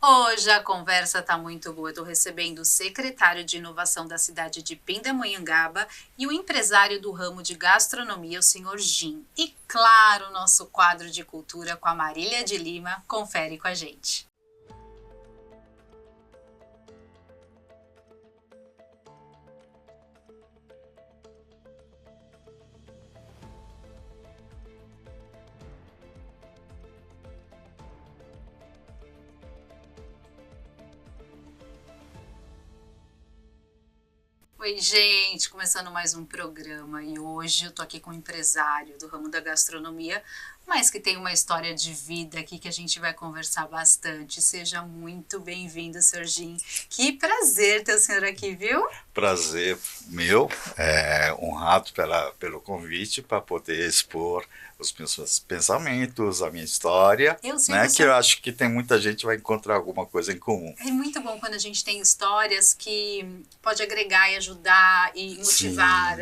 Hoje a conversa tá muito boa. Eu tô recebendo o secretário de inovação da cidade de Pindamonhangaba e o empresário do ramo de gastronomia, o senhor Jim. E claro, o nosso quadro de cultura com a Marília de Lima. Confere com a gente. Oi, gente, começando mais um programa e hoje eu tô aqui com um empresário do ramo da gastronomia, mas que tem uma história de vida aqui que a gente vai conversar bastante. Seja muito bem-vindo, Sr. Jim. Que prazer ter o senhor aqui, viu? Prazer meu, honrado pelo convite para poder expor os meus pensamentos, a minha história, que eu acho que tem muita gente que vai encontrar alguma coisa em comum. É muito bom quando a gente tem histórias que pode agregar e ajudar e motivar,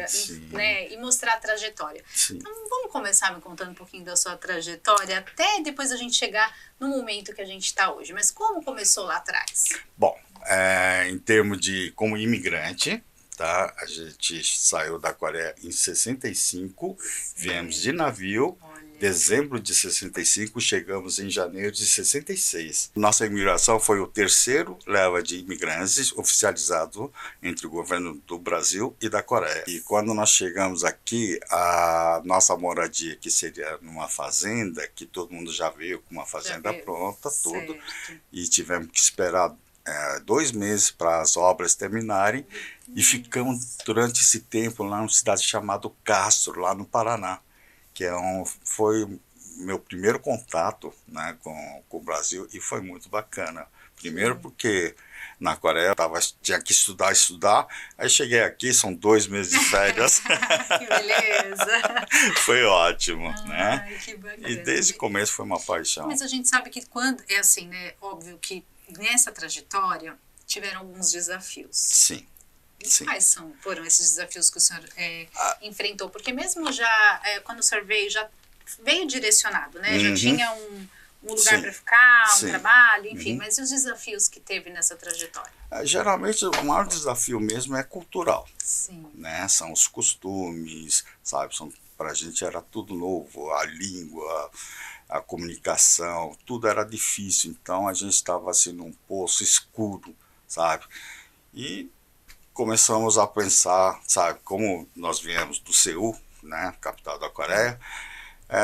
e mostrar a trajetória. Sim. Então vamos começar me contando um pouquinho da sua trajetória, até depois a gente chegar no momento que a gente está hoje. Mas como começou lá atrás? Bom, em termos de como imigrante, tá? A gente saiu da Coreia em 65, viemos de navio, dezembro de 65, chegamos em janeiro de 66. Nossa imigração foi o terceiro leva de imigrantes oficializado entre o governo do Brasil e da Coreia. E quando nós chegamos aqui, a nossa moradia, que seria numa fazenda, que todo mundo já veio com uma fazenda pronta, tudo, e tivemos que esperar 2 meses para as obras terminarem e ficamos durante esse tempo lá numa cidade chamada Castro, lá no Paraná, que foi meu primeiro contato, né, com o Brasil, e foi muito bacana. Primeiro porque na Coreia tinha que estudar, aí cheguei aqui, são 2 meses de férias. Que beleza! Foi ótimo, né? Que bacana. E desde o começo foi uma paixão. Mas a gente sabe que quando, é assim, né, óbvio que nessa trajetória tiveram alguns desafios. Sim. Sim. Quais foram esses desafios que o senhor enfrentou? Porque mesmo já, quando o senhor veio, já veio direcionado, né? Já tinha um lugar para ficar, um trabalho, enfim. Mas e os desafios que teve nessa trajetória? Geralmente, o maior desafio mesmo é cultural. Sim. Né? São os costumes, sabe? Para a gente era tudo novo, a língua, a comunicação, tudo era difícil. Então, a gente estava assim num poço escuro, sabe? E começamos a pensar, sabe, como nós viemos do Seul, né, capital da Coreia,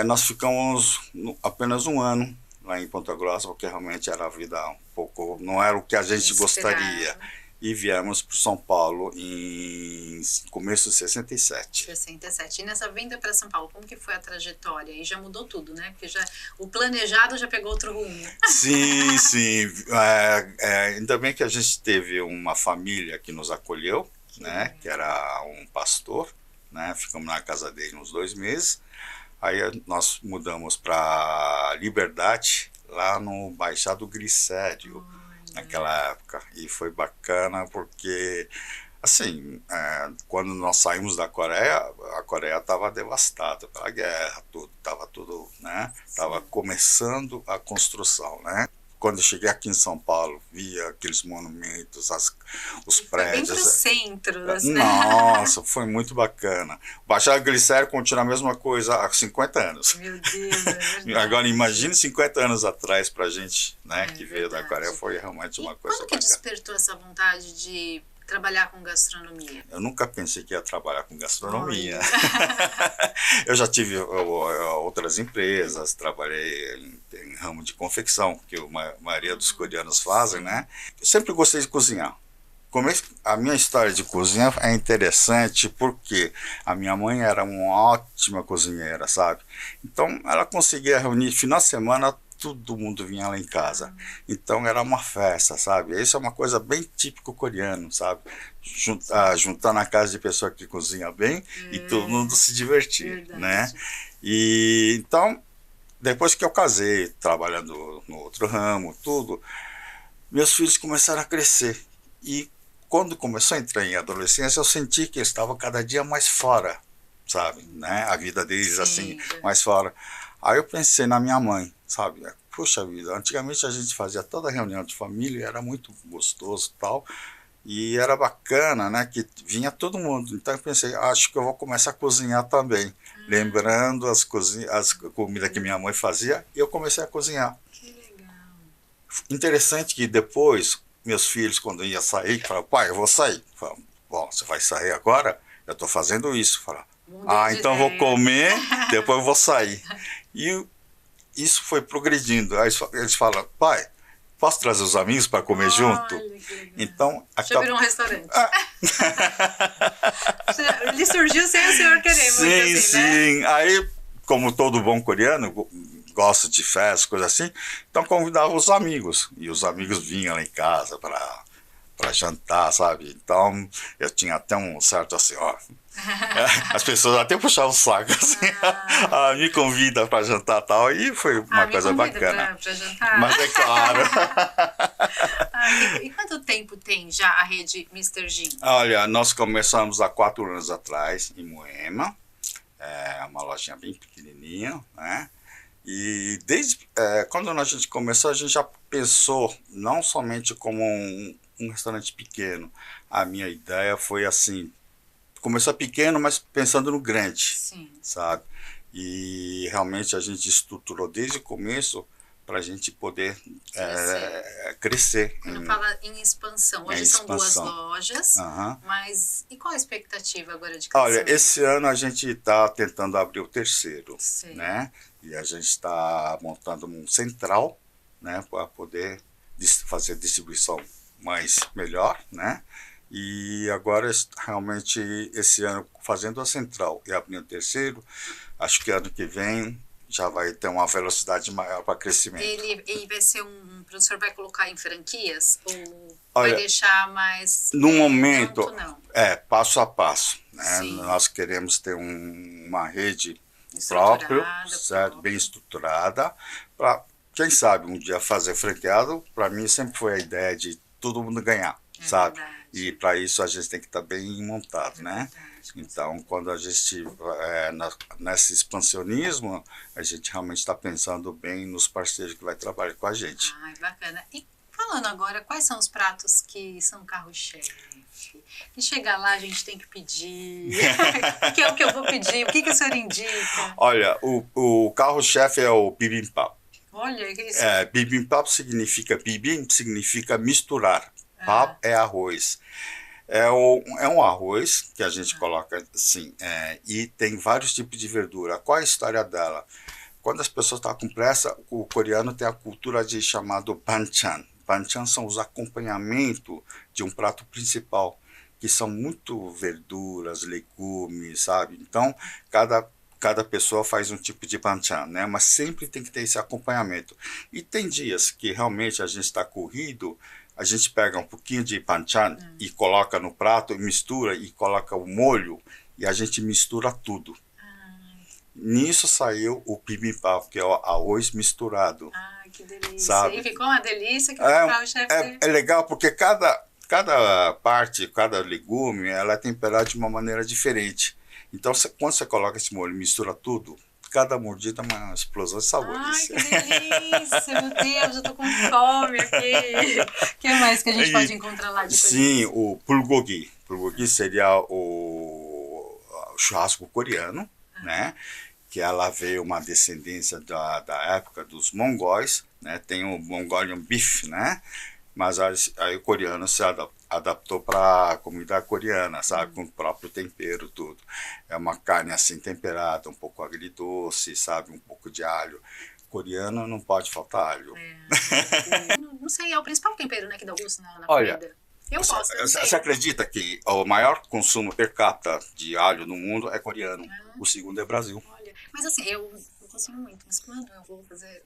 nós ficamos apenas 1 ano lá em Ponta Grossa, porque realmente era a vida um pouco, não era o que a gente gostaria. E viemos para São Paulo em começo de 67. 67. E nessa vinda para São Paulo, como que foi a trajetória? E já mudou tudo, né? Porque já, o planejado já pegou outro rumo. Sim, sim. Ainda bem que a gente teve uma família que nos acolheu, né? Que era um pastor, né? Ficamos na casa dele uns 2 meses. Aí nós mudamos para Liberdade, lá no Baixado Glicério, naquela época. E foi bacana porque, assim, quando nós saímos da Coreia, a Coreia estava devastada pela guerra, estava tudo, né? Estava começando a construção, né? Quando eu cheguei aqui em São Paulo, via aqueles monumentos, os prédios. Bem pro centro da cidade. Nossa, foi muito bacana. O Baixado Glicério continua a mesma coisa há 50 anos. Meu Deus, é verdade. Agora, imagine 50 anos atrás pra gente, né, que veio da Coreia, foi realmente uma coisa bacana. Quando que despertou essa vontade de trabalhar com gastronomia? Eu nunca pensei que ia trabalhar com gastronomia. Eu já tive outras empresas, trabalhei em ramo de confecção, que a maioria dos coreanos fazem, né? Eu sempre gostei de cozinhar. A minha história de cozinha é interessante porque a minha mãe era uma ótima cozinheira, sabe? Então ela conseguia reunir final de semana, todo mundo vinha lá em casa. Então era uma festa, sabe? Isso é uma coisa bem típico coreano, sabe? Juntar na casa de pessoa que cozinha bem e todo mundo se divertir, né? E então, depois que eu casei, trabalhando no outro ramo, tudo, meus filhos começaram a crescer. E quando começou a entrar em adolescência, eu senti que eles estavam cada dia mais fora, sabe? Né? A vida deles, assim, mais fora. Aí eu pensei na minha mãe, sabe? puxa vida, antigamente a gente fazia toda reunião de família, era muito gostoso e tal, e era bacana, né, que vinha todo mundo. Então eu pensei, acho que eu vou começar a cozinhar também. Lembrando as comidas que minha mãe fazia, eu comecei a cozinhar. Que legal. Interessante que depois, meus filhos, quando ia sair, falavam, pai, eu vou sair. Falavam, bom, você vai sair agora? Eu estou fazendo isso. Falavam, então eu vou comer, depois eu vou sair. E isso foi progredindo. Aí eles falam, pai, posso trazer os amigos para comer junto? Então, já virou um restaurante. Ele surgiu sem o senhor querer, sim, muito assim, sim. Né? Aí, como todo bom coreano, gosta de festa, coisa assim, então convidava os amigos. E os amigos vinham lá em casa para jantar, sabe? Então, eu tinha até um certo assim, ó. As pessoas até puxavam o saco, assim, me convida para jantar e tal, e foi uma coisa bacana. Pra jantar. Mas é claro. E quanto tempo tem já a rede Mr. Jim? Olha, nós começamos há 4 anos atrás, em Moema, é uma lojinha bem pequenininha, né? E desde quando a gente começou, a gente já pensou não somente como um restaurante pequeno. A minha ideia foi assim, começar pequeno, mas pensando no grande, sim, sabe? E realmente a gente estruturou desde o começo para a gente poder crescer. Quando fala em expansão, hoje são 2 lojas, mas e qual a expectativa agora de crescimento? Olha, esse ano a gente está tentando abrir o 3º, né? E a gente está montando um central, né? Para poder fazer distribuição melhor, né? E agora, realmente, esse ano, fazendo a central e abrindo o 3º, acho que ano que vem já vai ter uma velocidade maior para crescimento. Ele vai ser o professor vai colocar em franquias? Ou vai deixar mais... No momento, não? Passo a passo. Né? Nós queremos ter uma rede própria, certo? Bem estruturada, para, quem sabe, um dia fazer franqueado. Para mim, sempre foi a ideia de todo mundo ganhar, sabe? Verdade. E para isso a gente tem que estar bem montado, né? Então, quando a gente nesse expansionismo, a gente realmente está pensando bem nos parceiros que vai trabalhar com a gente. Bacana. E falando agora, quais são os pratos que são carro-chefe? Que chegar lá a gente tem que pedir. O que é o que eu vou pedir? O que o senhor indica? Olha, o carro-chefe é o bibimbap. Olha, que isso? Bibimbap significa misturar. Pap é arroz. É um arroz que a gente coloca assim, e tem vários tipos de verdura. Qual é a história dela? Quando as pessoas estão com pressa, o coreano tem a cultura de chamado banchan. Banchan são os acompanhamentos de um prato principal, que são muito verduras, legumes, sabe? Então, cada pessoa faz um tipo de banchan, né? Mas sempre tem que ter esse acompanhamento. E tem dias que realmente a gente está corrido, a gente pega um pouquinho de banchan e coloca no prato, mistura e coloca o molho e a gente mistura tudo. Nisso saiu o bibimbap, que é o arroz misturado. Que delícia. Sabe? E ficou uma delícia que o chefe é legal porque cada parte, cada legume, ela é temperada de uma maneira diferente. Então, quando você coloca esse molho e mistura tudo, cada mordida é uma explosão de sabores. Que delícia, meu Deus, eu tô com fome aqui. O que mais que a gente pode encontrar lá de coisa? Sim, o bulgogi. Bulgogi seria o churrasco coreano, né? Que ela veio uma descendência da época dos mongóis, né? Tem o Mongolian beef, né? Mas aí o coreano se adaptou para a comida coreana, sabe? Com o próprio tempero, tudo. É uma carne assim temperada, um pouco agridoce, sabe? Um pouco de alho. Coreano não pode faltar alho. Não sei, é o principal tempero, né, que dá gosto na Olha, comida. Eu gosto, não sei. Você acredita que o maior consumo per capita de alho no mundo é coreano? O segundo é Brasil. Olha, mas assim, eu cozinho muito, mas quando eu vou fazer...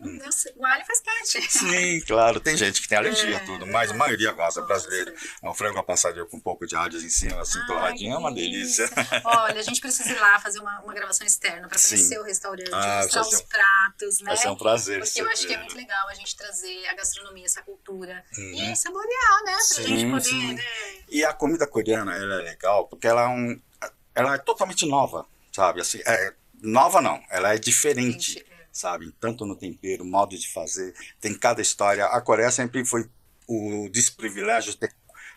O alho faz parte. Sim, claro. Tem gente que tem alergia a tudo, mas a maioria gosta, brasileiro. É um frango à passarinho com um pouco de alho em cima, assim, torradinho, é uma delícia. Olha, a gente precisa ir lá fazer uma gravação externa para conhecer o restaurante, mostrar os pratos, né? Vai ser um prazer. Porque eu acho que é muito legal a gente trazer a gastronomia, essa cultura, e saborear, né? Pra gente poder... Né? E a comida coreana, ela é legal porque ela é totalmente nova, sabe? Assim, nova não, ela é diferente. sabe? Tanto no tempero, modo de fazer, tem cada história. A Coreia sempre foi o desprivilégio de ter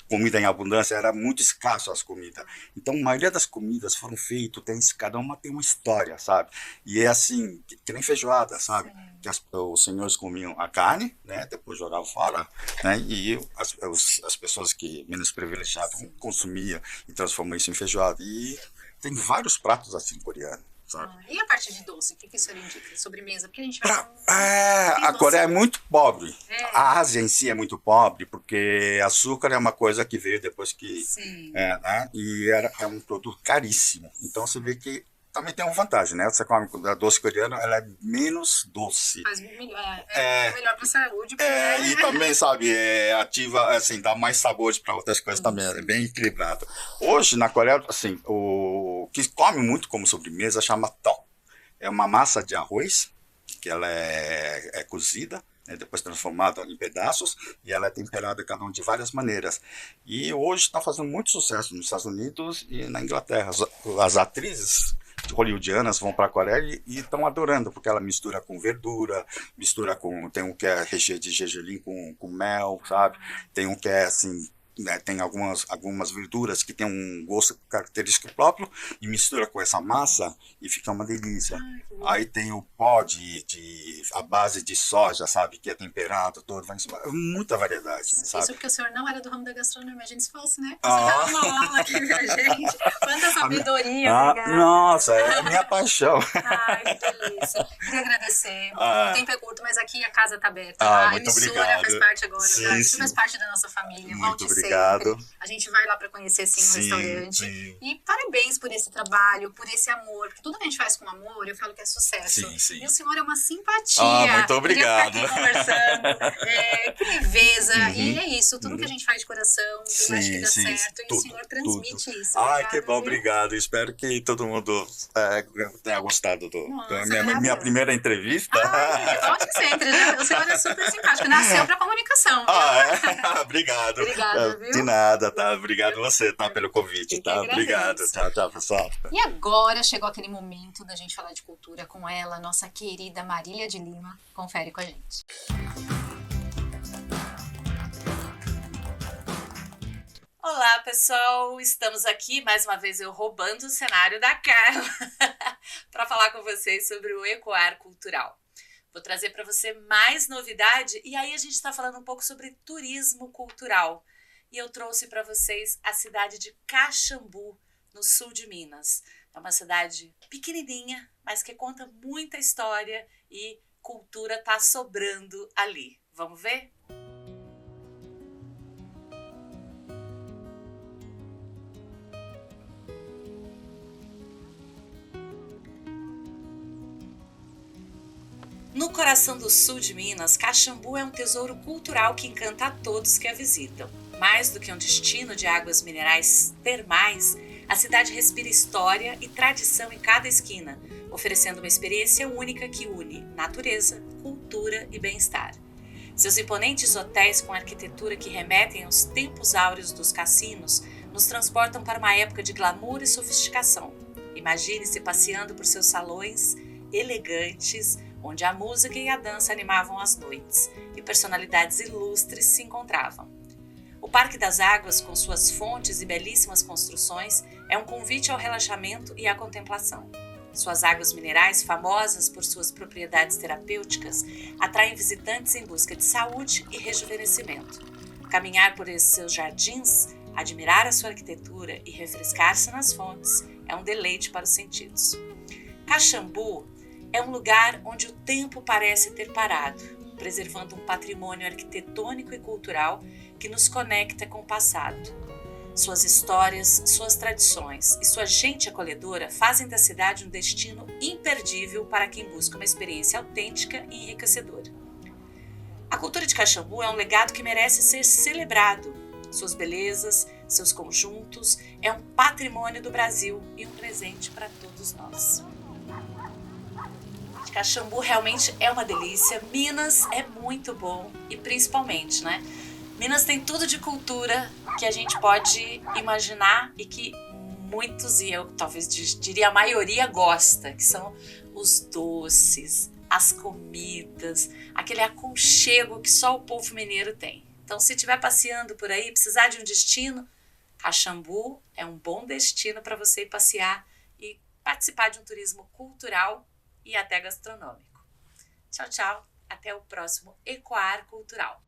comida em abundância, era muito escasso as comidas. Então, a maioria das comidas foram feitas, cada uma tem uma história, sabe? E é assim, que nem feijoada, sabe? Que os senhores comiam a carne, né? Depois jogavam fora, né? E as pessoas que menos privilegiadas consumiam e transformavam isso em feijoada. E tem vários pratos assim coreanos. E a parte de doce, o que isso indica? Sobremesa? Porque a gente vai a Coreia é muito pobre. A Ásia em si é muito pobre, porque açúcar é uma coisa que veio depois que... né? E é um produto caríssimo. Então você vê que também tem uma vantagem, né? Você come a doce coreana, ela é menos doce. Mas melhor para a saúde. E também, sabe, ativa, assim, dá mais sabores para outras coisas também, é bem equilibrado. Hoje, na Coreia, assim, o que come muito como sobremesa chama tteok. É uma massa de arroz, que ela é cozida, né, depois transformada em pedaços, e ela é temperada cada um de várias maneiras. E hoje está fazendo muito sucesso nos Estados Unidos e na Inglaterra. As atrizes hollywoodianas vão para a Coreia e estão adorando, porque ela mistura com verdura, tem um que é recheio de gergelim com mel, sabe? Tem um que é assim, né, tem algumas verduras que tem um gosto característico próprio e mistura com essa massa e fica uma delícia. Aí tem o pó a base de soja, sabe, que é temperado todo, muita variedade, né, sabe? Isso porque o senhor não era do ramo da gastronomia, a gente se fosse, né? Você dava uma aula aqui pra gente, quanta sabedoria, obrigada. Nossa, é a minha paixão. Ai, que delícia. Queria agradecer, o tempo é curto, mas aqui a casa tá aberta, a emissora obrigado. Faz parte agora, Sim. faz parte da nossa família, muito obrigado. Sempre. A gente vai lá para conhecer sim o restaurante. E parabéns por esse trabalho, por esse amor, porque tudo que a gente faz com amor, eu falo que é sucesso. Sim. E o senhor é uma simpatia. Muito obrigado. Queria ficar aqui conversando. Que leveza. E é isso, tudo que a gente faz de coração, eu acho que dá certo. E o senhor transmite isso. Ai, que bom, obrigado. Espero que todo mundo tenha gostado da minha primeira entrevista. Volte sempre, né? O senhor é super simpático, nasceu para comunicação. Obrigado. Obrigada, viu? De nada, tá? Obrigado você, tá? Pelo convite, tá? Obrigado. Tchau, pessoal. E agora chegou aquele momento da gente falar de cultura com ela, nossa querida Marília de Lima. Confere com a gente. Olá, pessoal! Estamos aqui, mais uma vez eu roubando o cenário da Carla para falar com vocês sobre o Ecoar Cultural. Vou trazer para você mais novidade e aí a gente está falando um pouco sobre turismo cultural. E eu trouxe para vocês a cidade de Caxambu, no sul de Minas. É uma cidade pequenininha, mas que conta muita história e cultura tá sobrando ali. Vamos ver? No coração do sul de Minas, Caxambu é um tesouro cultural que encanta a todos que a visitam. Mais do que um destino de águas minerais termais, a cidade respira história e tradição em cada esquina, oferecendo uma experiência única que une natureza, cultura e bem-estar. Seus imponentes hotéis com arquitetura que remetem aos tempos áureos dos cassinos nos transportam para uma época de glamour e sofisticação. Imagine-se passeando por seus salões elegantes, onde a música e a dança animavam as noites e personalidades ilustres se encontravam. O Parque das Águas, com suas fontes e belíssimas construções, é um convite ao relaxamento e à contemplação. Suas águas minerais, famosas por suas propriedades terapêuticas, atraem visitantes em busca de saúde e rejuvenescimento. Caminhar por esses seus jardins, admirar a sua arquitetura e refrescar-se nas fontes é um deleite para os sentidos. Caxambu é um lugar onde o tempo parece ter parado, preservando um patrimônio arquitetônico e cultural que nos conecta com o passado. Suas histórias, suas tradições e sua gente acolhedora fazem da cidade um destino imperdível para quem busca uma experiência autêntica e enriquecedora. A cultura de Caxambu é um legado que merece ser celebrado. Suas belezas, seus conjuntos, é um patrimônio do Brasil e um presente para todos nós. Caxambu realmente é uma delícia, Minas é muito bom e principalmente, né? Minas tem tudo de cultura que a gente pode imaginar e que muitos, e eu talvez diria a maioria, gosta, que são os doces, as comidas, aquele aconchego que só o povo mineiro tem. Então, se estiver passeando por aí, precisar de um destino, Caxambu é um bom destino para você ir passear e participar de um turismo cultural e até gastronômico. Tchau, tchau. Até o próximo Ecoar Cultural.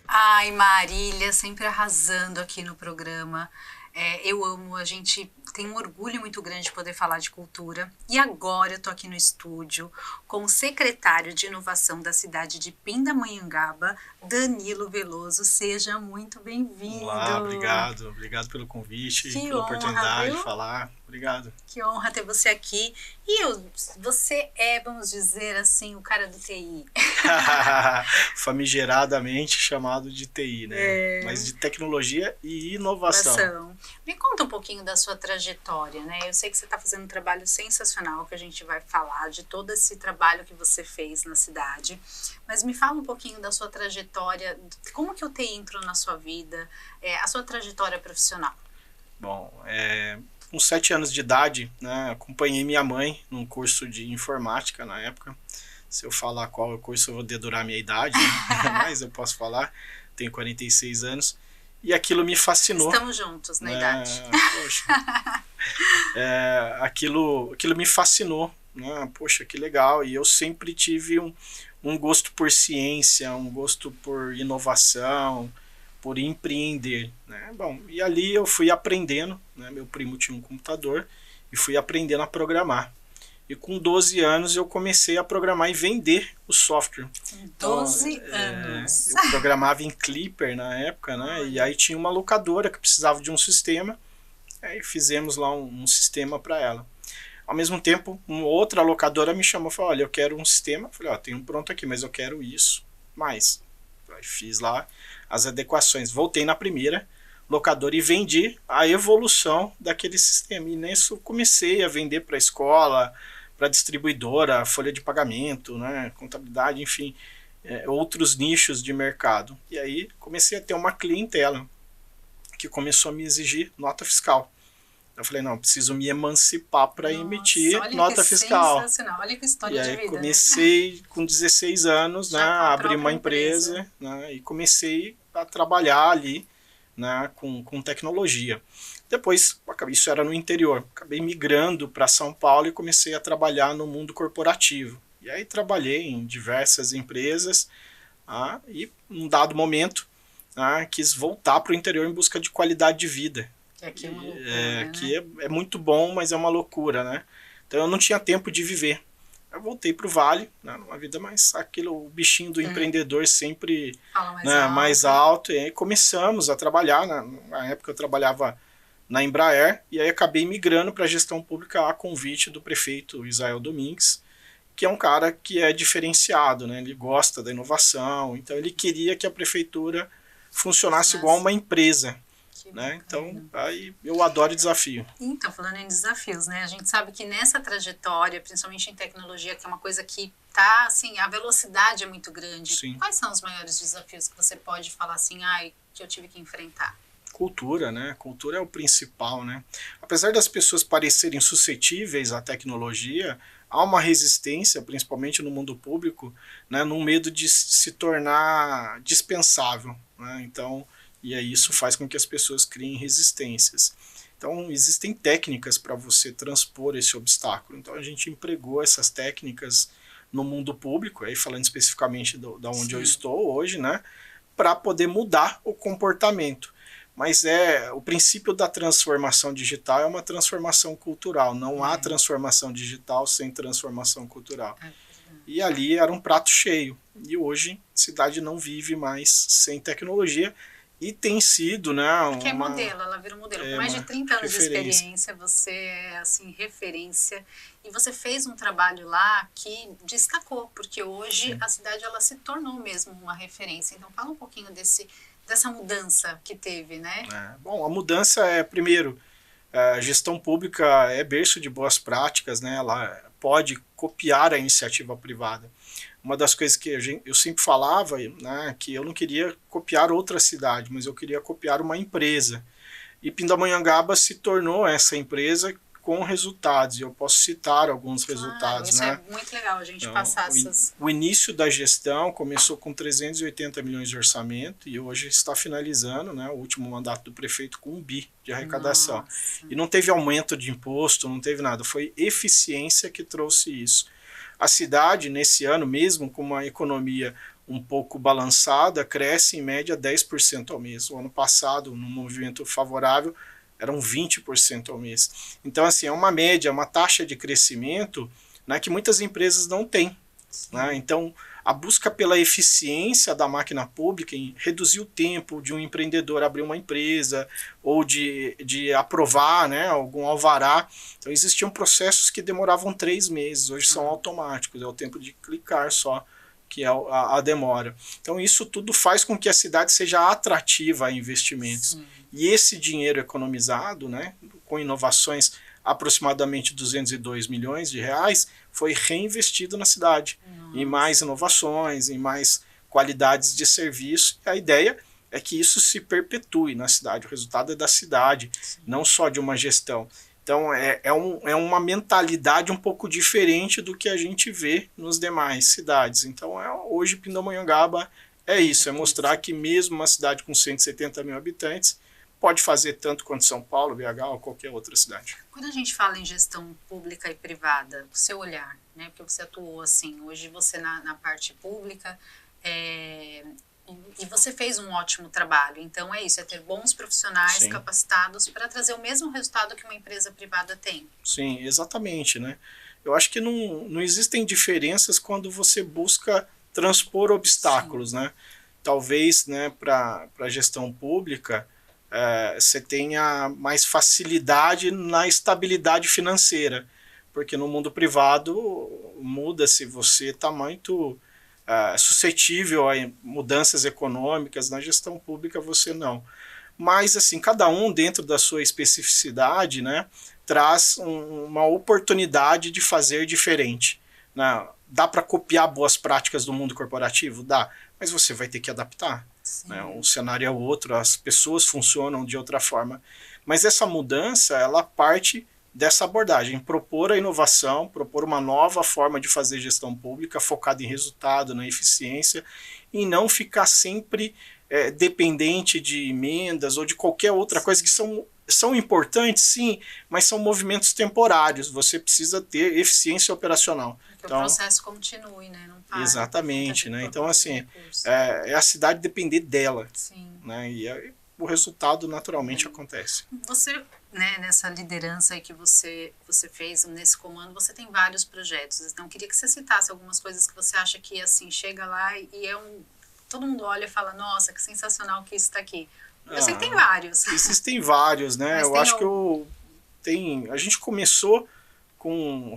Ai, Marília, sempre arrasando aqui no programa. Eu amo, a gente tem um orgulho muito grande de poder falar de cultura. E agora eu tô aqui no estúdio com o secretário de inovação da cidade de Pindamonhangaba, Danilo Veloso. Seja muito bem-vindo. Olá, obrigado. Obrigado pelo convite, pela oportunidade de falar. Obrigado. Que honra ter você aqui. Você é, vamos dizer assim, o cara do TI. Famigeradamente chamado de TI, né? Mas de tecnologia e inovação. Me conta um pouquinho da sua trajetória, né? Eu sei que você está fazendo um trabalho sensacional, que a gente vai falar de todo esse trabalho que você fez na cidade. Mas me fala um pouquinho da sua trajetória, como que o TI entrou na sua vida, a sua trajetória profissional. Bom, com 7 anos de idade, né, acompanhei minha mãe num curso de informática na época. Se eu falar qual curso, eu vou dedurar a minha idade, né? Mas eu posso falar, tenho 46 anos. E aquilo me fascinou. Estamos juntos na idade. Poxa. Aquilo me fascinou. Né? Poxa, que legal. E eu sempre tive um gosto por ciência, um gosto por inovação, por empreender. Né? Bom, e ali eu fui aprendendo. Né? Meu primo tinha um computador e fui aprendendo a programar. E com 12 anos eu comecei a programar e vender o software. 12 anos. Eu programava em Clipper na época, né? E aí tinha uma locadora que precisava de um sistema. Aí fizemos lá um sistema para ela. Ao mesmo tempo, uma outra locadora me chamou e falou, olha, eu quero um sistema. Eu falei, tem um pronto aqui, mas eu quero isso mais. Aí fiz lá as adequações. Voltei na primeira locadora e vendi a evolução daquele sistema. E nisso comecei a vender para a escola, para distribuidora, folha de pagamento, né, contabilidade, enfim, outros nichos de mercado. E aí comecei a ter uma clientela que começou a me exigir nota fiscal. Eu falei, não, preciso me emancipar para emitir nota fiscal. Sensacional. Olha que história de vida. E aí comecei com 16 anos, né, a abrir uma empresa, né, e comecei a trabalhar ali, né, com tecnologia. Depois, isso era no interior, acabei migrando para São Paulo e comecei a trabalhar no mundo corporativo. E aí trabalhei em diversas empresas e, num dado momento, quis voltar para o interior em busca de qualidade de vida. Que aqui é uma loucura, aqui é muito bom, mas é uma loucura, né? Então eu não tinha tempo de viver. Eu voltei para o Vale, né, numa vida mais... o bichinho do empreendedor sempre mais alto. E aí começamos a trabalhar. Na época eu trabalhava na Embraer, e aí acabei migrando para a gestão pública a convite do prefeito Israel Domingues, que é um cara que é diferenciado, né? Ele gosta da inovação, então ele queria que a prefeitura funcionasse igual uma empresa. Né? Então, aí eu adoro desafio. Então, falando em desafios, né? A gente sabe que nessa trajetória, principalmente em tecnologia, que é uma coisa que tá, assim, a velocidade é muito grande. Sim. Quais são os maiores desafios que você pode falar assim, que eu tive que enfrentar? Cultura, né? Cultura é o principal, né? Apesar das pessoas parecerem suscetíveis à tecnologia, há uma resistência, principalmente no mundo público, né? Num medo de se tornar dispensável, né? Então, e aí isso faz com que as pessoas criem resistências. Então, existem técnicas para você transpor esse obstáculo. Então, a gente empregou essas técnicas no mundo público, aí falando especificamente da onde eu estou hoje, né? Para poder mudar o comportamento. Mas o princípio da transformação digital é uma transformação cultural. Não há transformação digital sem transformação cultural. E ali era um prato cheio. E hoje a cidade não vive mais sem tecnologia. E tem sido, né? Porque modelo, ela vira modelo. Com mais de 30 anos de experiência, você é, assim, referência. E você fez um trabalho lá que destacou, porque hoje a cidade ela se tornou mesmo uma referência. Então fala um pouquinho dessa mudança que teve, né? Bom, a mudança primeiro, a gestão pública é berço de boas práticas, né? Ela pode copiar a iniciativa privada. Uma das coisas que eu sempre falava, né, que eu não queria copiar outra cidade, mas eu queria copiar uma empresa. E Pindamonhangaba se tornou essa empresa com resultados, e eu posso citar alguns resultados. Isso né? é muito legal a gente Então, passar essas... O início da gestão começou com 380 milhões de orçamento e hoje está finalizando, né, o último mandato do prefeito com 1 bi de arrecadação. Nossa. E não teve aumento de imposto, não teve nada, foi eficiência que trouxe isso. A cidade, nesse ano, mesmo com uma economia um pouco balançada, cresce em média 10% ao mês. O ano passado, num movimento favorável, eram 20% ao mês. Então, assim, é uma média, uma taxa de crescimento, né, que muitas empresas não têm. Né? Então, a busca pela eficiência da máquina pública em reduzir o tempo de um empreendedor abrir uma empresa ou de aprovar, né, algum alvará. Então, existiam processos que demoravam 3 meses, hoje são automáticos, é o tempo de clicar só, que é a demora. Então, isso tudo faz com que a cidade seja atrativa a investimentos. Sim. E esse dinheiro economizado, né, com inovações, aproximadamente 202 milhões de reais, foi reinvestido na cidade, em mais inovações, em mais qualidades de serviço. E a ideia é que isso se perpetue na cidade, o resultado é da cidade, sim, não só de uma gestão. Então é uma mentalidade um pouco diferente do que a gente vê nos demais cidades. Então hoje Pindamonhangaba é isso, é mostrar que mesmo uma cidade com 170 mil habitantes pode fazer tanto quanto São Paulo, BH ou qualquer outra cidade. Quando a gente fala em gestão pública e privada, o seu olhar, né, porque você atuou assim, hoje você na parte pública, e você fez um ótimo trabalho, então é isso, é ter bons profissionais, sim, capacitados para trazer o mesmo resultado que uma empresa privada tem. Sim, exatamente, né? Eu acho que não existem diferenças quando você busca transpor obstáculos, sim, né? Talvez, né, para a gestão pública, você tenha mais facilidade na estabilidade financeira, porque no mundo privado muda-se, você está muito suscetível a mudanças econômicas, na gestão pública você não. Mas assim, cada um dentro da sua especificidade, né, traz uma oportunidade de fazer diferente. Né? Dá para copiar boas práticas do mundo corporativo? Dá, mas você vai ter que adaptar. Né? O cenário é outro, as pessoas funcionam de outra forma. Mas essa mudança, ela parte dessa abordagem, propor a inovação, propor uma nova forma de fazer gestão pública, focada em resultado, na eficiência, e não ficar sempre dependente de emendas ou de qualquer outra coisa que são importantes, sim, mas são movimentos temporários. Você precisa ter eficiência operacional. Que então, o processo continue, né? Não para. Exatamente, né? Então, assim, é a cidade depender dela. Sim. Né? E aí, o resultado naturalmente acontece. Você, né, nessa liderança aí que você fez, nesse comando, você tem vários projetos. Então, eu queria que você citasse algumas coisas que você acha que, assim, chega lá e todo mundo olha e fala, nossa, que sensacional que isso está aqui. Eu sei que tem vários. Existem vários, né? Eu acho que a gente começou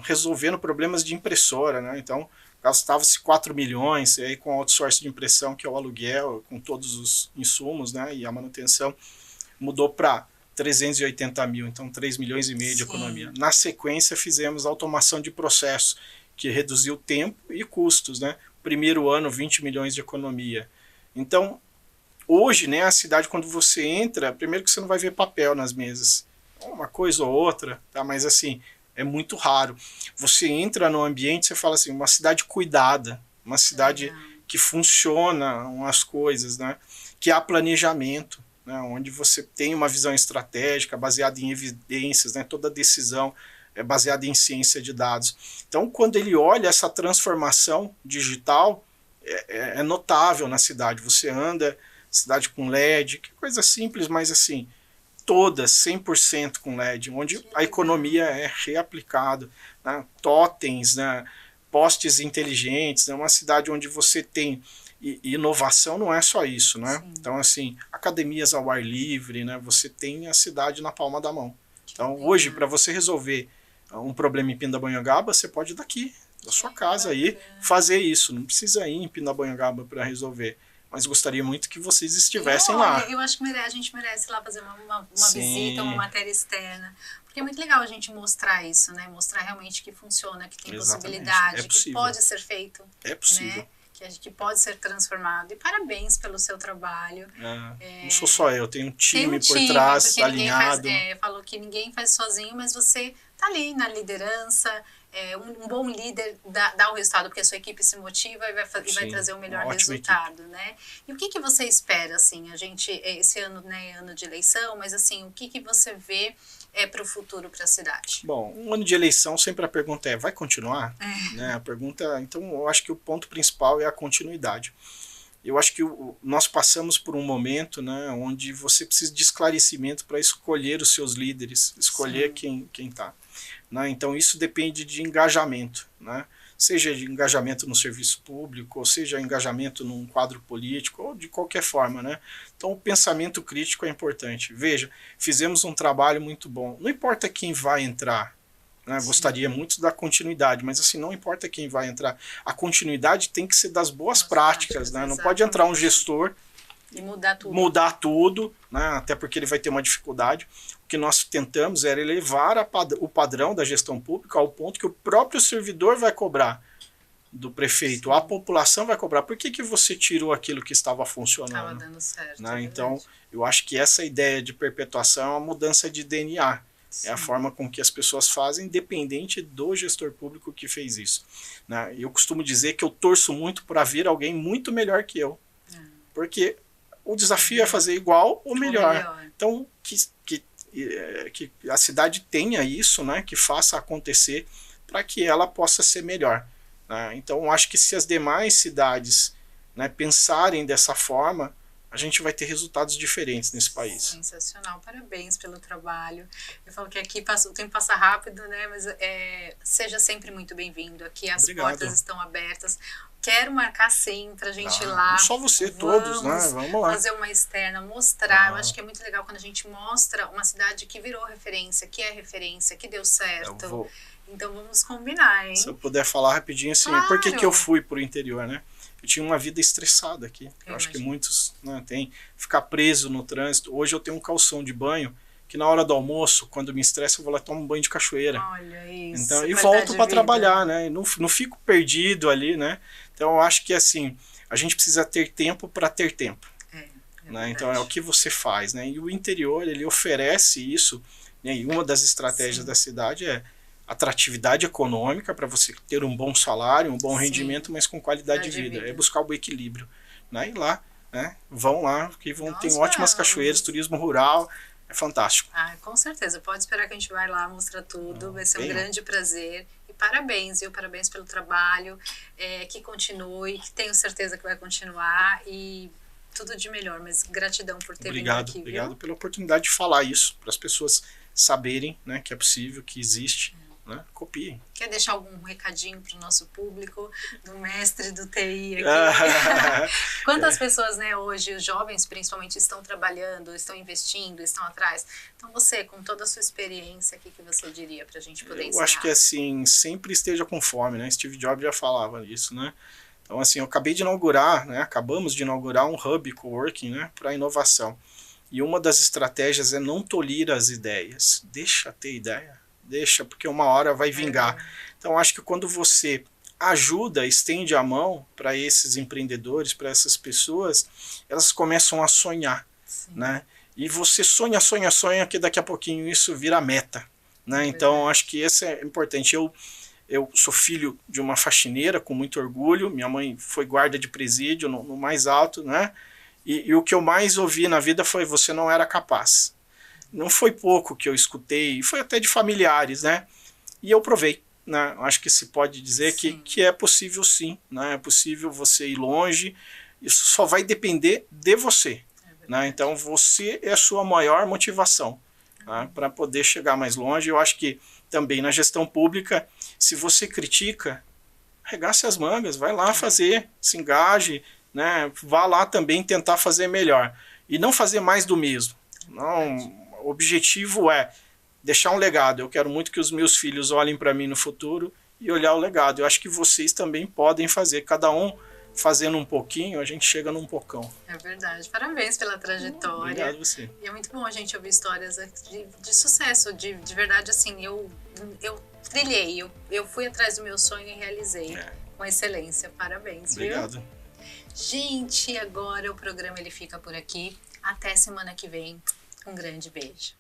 resolvendo problemas de impressora, né? Então, gastava-se 4 milhões, e aí com o outsourcing de impressão, que é o aluguel, com todos os insumos, né? E a manutenção, mudou para 380 mil, então 3 milhões e meio de economia. Na sequência, fizemos automação de processo, que reduziu tempo e custos, né? Primeiro ano, 20 milhões de economia. Então, hoje, né, a cidade, quando você entra, primeiro que você não vai ver papel nas mesas, uma coisa ou outra, tá? Mas assim, é muito raro. Você entra no ambiente, você fala assim, uma cidade cuidada, uma cidade que funcionam as coisas, né? Que há planejamento, né? Onde você tem uma visão estratégica baseada em evidências, né? Toda decisão é baseada em ciência de dados. Então, quando ele olha essa transformação digital, é notável na cidade. Você anda, cidade com LED, que coisa simples, mas assim, todas 100% com LED, onde a economia é reaplicada, né? Totens, né? Postes inteligentes, é uma cidade onde você tem inovação, não é só isso, né? Então, assim, academias ao ar livre, né? Você tem a cidade na palma da mão. Então, hoje, para você resolver um problema em Pindamonhangaba, você pode daqui, da sua casa aí, fazer isso. Não precisa ir em Pindamonhangaba para resolver. Mas gostaria muito que vocês estivessem lá. Eu acho que a gente merece lá fazer uma visita, uma matéria externa. Porque é muito legal a gente mostrar isso, né? Mostrar realmente que funciona, que tem possibilidade, que pode ser feito. É possível. Né? que pode ser transformado. E parabéns pelo seu trabalho. Não sou só eu, tenho um time por time, trás, porque alinhado. Falou que ninguém faz sozinho, mas você tá ali na liderança. Um bom líder dá o resultado, porque a sua equipe se motiva e vai trazer o melhor resultado, né? E o que você espera, assim, esse ano, né, ano de eleição, mas assim, o que você vê para o futuro, para a cidade? Bom, um ano de eleição, sempre a pergunta vai continuar? Né? A pergunta, então, eu acho que o ponto principal é a continuidade. Eu acho que nós passamos por um momento, né, onde você precisa de esclarecimento para escolher os seus líderes, escolher quem está. Né? Então isso depende de engajamento, né? Seja de engajamento no serviço público, ou seja engajamento num quadro político, ou de qualquer forma. Né? Então o pensamento crítico é importante. Veja, fizemos um trabalho muito bom. Não importa quem vai entrar, né? Gostaria muito da continuidade, mas assim, não importa quem vai entrar. A continuidade tem que ser das boas práticas. Né? Não pode entrar um gestor e mudar tudo, né? Até porque ele vai ter uma dificuldade. O que nós tentamos era elevar o padrão da gestão pública ao ponto que o próprio servidor vai cobrar do prefeito, a população vai cobrar. Por que você tirou aquilo que estava funcionando? Estava dando certo. Né? Então, eu acho que essa ideia de perpetuação é uma mudança de DNA. Sim. É a forma com que as pessoas fazem, independente do gestor público que fez isso. Né? Eu costumo dizer que eu torço muito para vir alguém muito melhor que eu. Porque o desafio é fazer igual ou melhor. Então, que a cidade tenha isso, né, que faça acontecer para que ela possa ser melhor. Né? Então, acho que se as demais cidades, né, pensarem dessa forma, a gente vai ter resultados diferentes nesse país. Sensacional, parabéns pelo trabalho. Eu falo que aqui o tempo passa rápido, né? Mas seja sempre muito bem-vindo. Aqui as portas estão abertas. Quero marcar sim pra gente ir lá. Não só você, todos, né? Vamos lá. Fazer uma externa, mostrar. Eu acho que é muito legal quando a gente mostra uma cidade que virou referência, que é referência, que deu certo. Então vamos combinar, hein? Se eu puder falar rapidinho assim, claro. Por que eu fui pro interior, né? Eu tinha uma vida estressada aqui. Eu acho que muitos, né, têm. Ficar preso no trânsito. Hoje eu tenho um calção de banho que na hora do almoço, quando me estressa, eu vou lá tomar um banho de cachoeira. Olha isso. Então, e volto para trabalhar, né? E não fico perdido ali, né? Então eu acho que assim, a gente precisa ter tempo para ter tempo. Né? Então é o que você faz, né? E o interior, ele oferece isso, né? E uma das estratégias da cidade é atratividade econômica para você ter um bom salário, um bom rendimento, mas com qualidade de vida. É buscar o equilíbrio. Né? E lá, né? Vão lá, que tem ótimas cachoeiras, turismo rural, é fantástico. Com certeza, pode esperar que a gente vai lá mostrar tudo, vai ser um grande prazer. E parabéns, viu? Parabéns pelo trabalho, que continue, que tenho certeza que vai continuar e tudo de melhor, mas gratidão por ter vindo aqui. Obrigado pela oportunidade de falar isso, para as pessoas saberem, né, que é possível, que existe. Né? Copiem. Quer deixar algum recadinho para o nosso público, do mestre do TI aqui? Quantas pessoas, né, hoje, os jovens principalmente, estão trabalhando, estão investindo, estão atrás? Então você, com toda a sua experiência, o que você diria para a gente poder ensinar? Eu acho que assim, sempre esteja com fome, né? Steve Jobs já falava isso, né? Então assim, eu acabei de inaugurar, né? Acabamos de inaugurar um hub coworking, né, para inovação. E uma das estratégias é não tolir as ideias. Deixa ter ideia. Deixa, porque uma hora vai vingar. Então, acho que quando você ajuda, estende a mão para esses empreendedores, para essas pessoas, elas começam a sonhar. Né? E você sonha, que daqui a pouquinho isso vira meta. Né? Então, acho que isso é importante. Eu sou filho de uma faxineira, com muito orgulho. Minha mãe foi guarda de presídio, no mais alto. Né? E o que eu mais ouvi na vida foi: você não era capaz. Não foi pouco que eu escutei, foi até de familiares, né? E eu provei, né? Acho que se pode dizer que é possível sim, né? É possível você ir longe, isso só vai depender de você. Né? Então você é a sua maior motivação, né? Para poder chegar mais longe. Eu acho que também na gestão pública, se você critica, arregace as mangas, vai lá fazer, se engaje, né? Vá lá também tentar fazer melhor. E não fazer mais do mesmo. Não... O objetivo é deixar um legado. Eu quero muito que os meus filhos olhem para mim no futuro e olhar o legado. Eu acho que vocês também podem fazer. Cada um fazendo um pouquinho, a gente chega num pocão. É verdade. Parabéns pela trajetória. Obrigado você. E é muito bom a gente ouvir histórias de sucesso. De verdade, assim, eu trilhei. Eu fui atrás do meu sonho e realizei. com excelência. Parabéns, Obrigado. viu? Gente, agora o programa ele fica por aqui. Até semana que vem. Um grande beijo.